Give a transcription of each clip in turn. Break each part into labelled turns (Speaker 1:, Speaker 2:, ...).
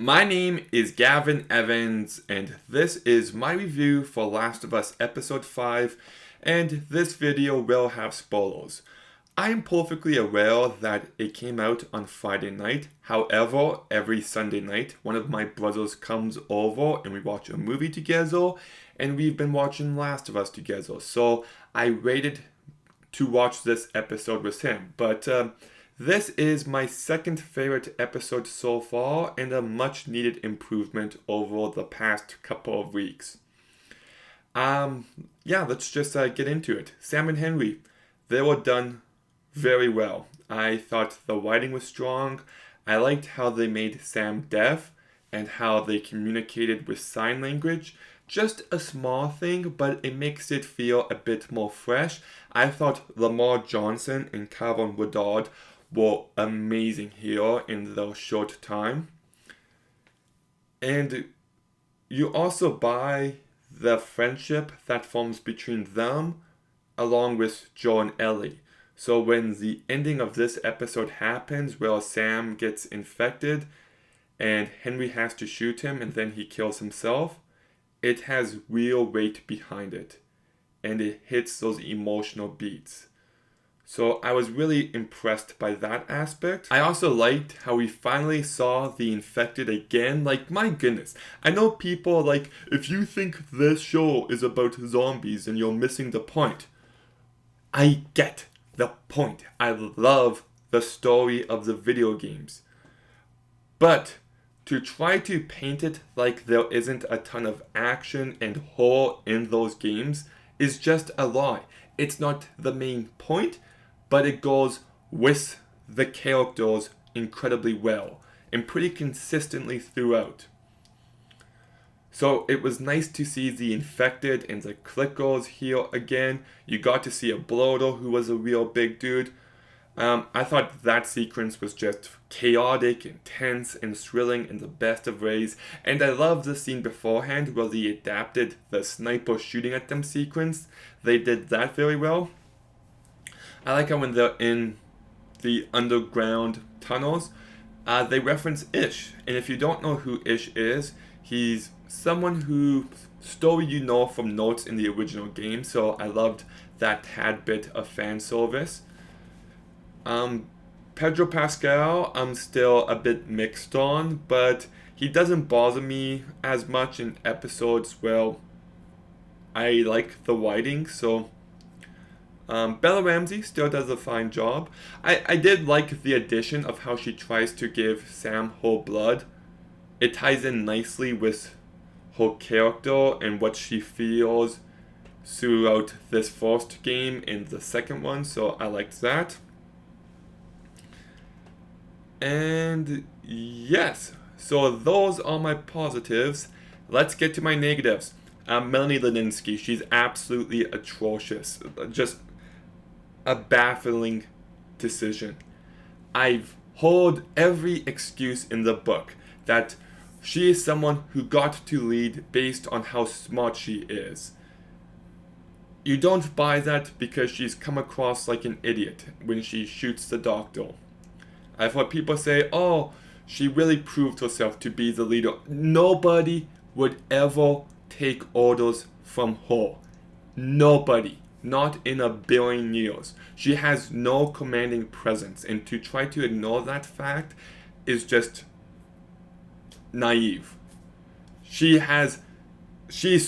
Speaker 1: My name is Gavin Evans, and this is my review for Last of Us Episode 5, and this video will have spoilers. I am perfectly aware that it came out on Friday night. However, every Sunday night, one of my brothers comes over and we watch a movie together, and we've been watching Last of Us together. So I waited to watch this episode with him. But this is my second favorite episode so far and a much needed improvement over the past couple of weeks. Let's just get into it. Sam and Henry, they were done very well. I thought the writing was strong. I liked how they made Sam deaf and how they communicated with sign language. Just a small thing, but it makes it feel a bit more fresh. I thought Lamar Johnson and Calvin Woodard were amazing here in the short time. And you also buy the friendship that forms between them along with Joe and Ellie. So when the ending of this episode happens where Sam gets infected and Henry has to shoot him and then he kills himself, it has real weight behind it, and it hits those emotional beats. So I was really impressed by that aspect. I also liked how we finally saw the infected again. Like, my goodness. I know people are like, if you think this show is about zombies, then you're missing the point. I get the point. I love the story of the video games. But to try to paint it like there isn't a ton of action and horror in those games is just a lie. It's not the main point, but it goes with the characters incredibly well and pretty consistently throughout. So it was nice to see the infected and the clickers here again. You got to see a bloater who was a real big dude. I thought that sequence was just chaotic, intense, and thrilling in the best of ways. And I love the scene beforehand where they adapted the sniper shooting at them sequence. They did that very well. I like how when they're in the underground tunnels, they reference Ish. And if you don't know who Ish is, he's someone whose story you know from notes in the original game. So I loved that tad bit of fan service. Pedro Pascal, I'm still a bit mixed on, but he doesn't bother me as much in episodes where I like the writing, so Bella Ramsey still does a fine job. I did like the addition of how she tries to give Sam her blood. It ties in nicely with her character and what she feels throughout this first game and the second one, so I liked that. And yes, so those are my positives. Let's get to my negatives. Melanie Lynskey, she's absolutely atrocious. Just a baffling decision. I've heard every excuse in the book that she is someone who got to lead based on how smart she is. You don't buy that because she's come across like an idiot when she shoots the doctor. I've heard people say, oh, she really proved herself to be the leader. Nobody would ever take orders from her. Nobody. Not in a billion years. She has no commanding presence. And to try to ignore that fact is just naive. She's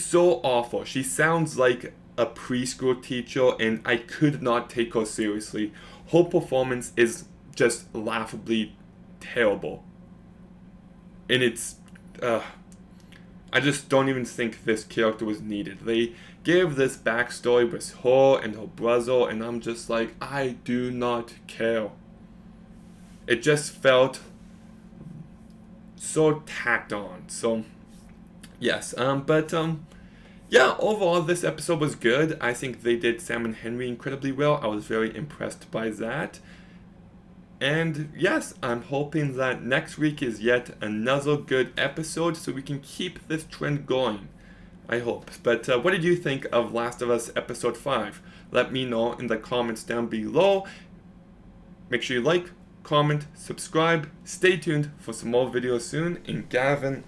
Speaker 1: so awful. She sounds like a preschool teacher and I could not take her seriously. Her performance is just laughably terrible. And it's, I just don't even think this character was needed. They gave this backstory with her and her brother, and I'm just like, I do not care. It just felt so tacked on. So, yes, yeah, overall this episode was good. I think they did Sam and Henry incredibly well. I was very impressed by that. And yes, I'm hoping that next week is yet another good episode so we can keep this trend going. I hope. But what did you think of Last of Us Episode 5? Let me know in the comments down below. Make sure you like, comment, subscribe. Stay tuned for some more videos soon. And Gavin,